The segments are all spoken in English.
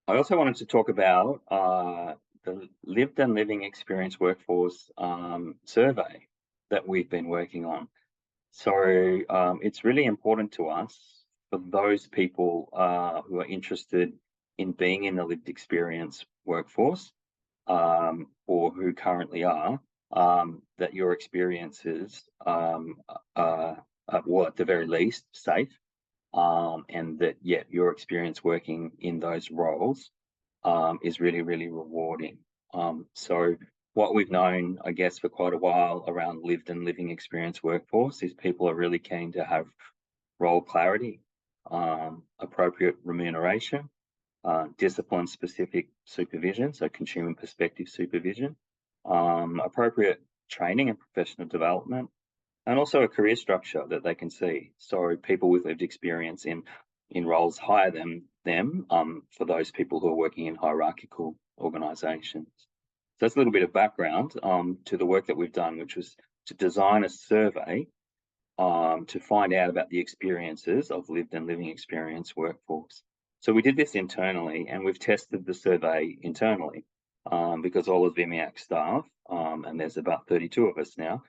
I also wanted to talk about the lived and living experience workforce survey that we've been working on. So it's really important to us for those people who are interested in being in the lived experience workforce, or who currently are, that your experiences are, well, at the very least, safe, and that, yeah, your experience working in those roles is really, really rewarding. So what we've known, I guess, for quite a while around lived and living experience workforce is people are really keen to have role clarity, appropriate remuneration, discipline-specific supervision, so consumer perspective supervision, appropriate training and professional development, and also a career structure that they can see. So people with lived experience in roles higher than them, for those people who are working in hierarchical organisations. So that's a little bit of background to the work that we've done, which was to design a survey to find out about the experiences of lived and living experience workforce. So we did this internally, and we've tested the survey internally because all of VMIAC staff, and there's about 32 of us now,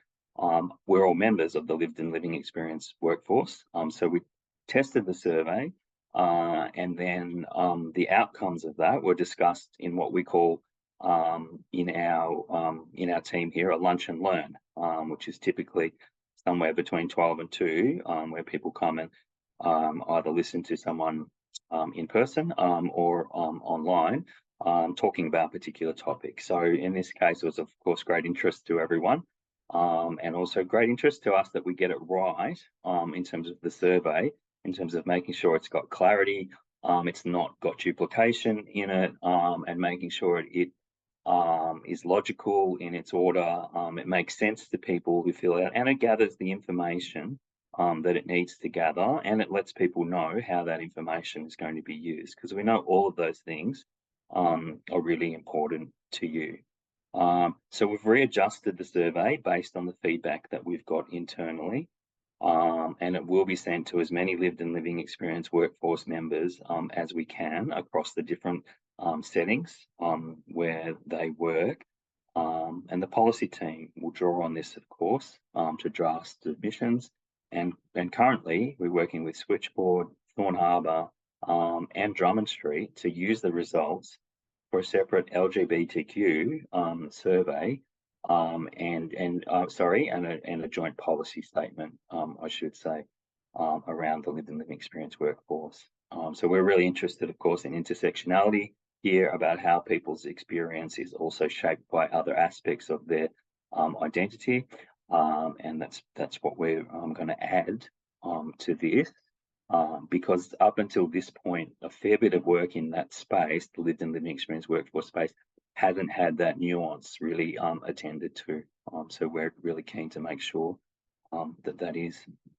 we're all members of the lived and living experience workforce. So we tested the survey, and then the outcomes of that were discussed in what we call in our team here a lunch and learn, which is typically somewhere between 12 and 2, where people come and either listen to someone in person or online talking about particular topics. So in this case, it was of course great interest to everyone, and also great interest to us that we get it right in terms of the survey, in terms of making sure it's got clarity, it's not got duplication in it, and making sure it is logical in its order. It makes sense to people who fill it out, and it gathers the information that it needs to gather, and it lets people know how that information is going to be used, because we know all of those things are really important to you. So we've readjusted the survey based on the feedback that we've got internally, and it will be sent to as many lived and living experience workforce members as we can across the different settings where they work. And the policy team will draw on this, of course, to draft submissions. And currently, we're working with Switchboard, Thorne Harbour, and Drummond Street to use the results for a separate LGBTQ survey, and a joint policy statement, I should say, around the lived and living experience workforce. So we're really interested, of course, in intersectionality here, about how people's experience is also shaped by other aspects of their identity, and that's what we're going to add to this. Because up until this point, a fair bit of work in that space, the lived and living experience workforce space, hasn't had that nuance really attended to. So we're really keen to make sure that that is.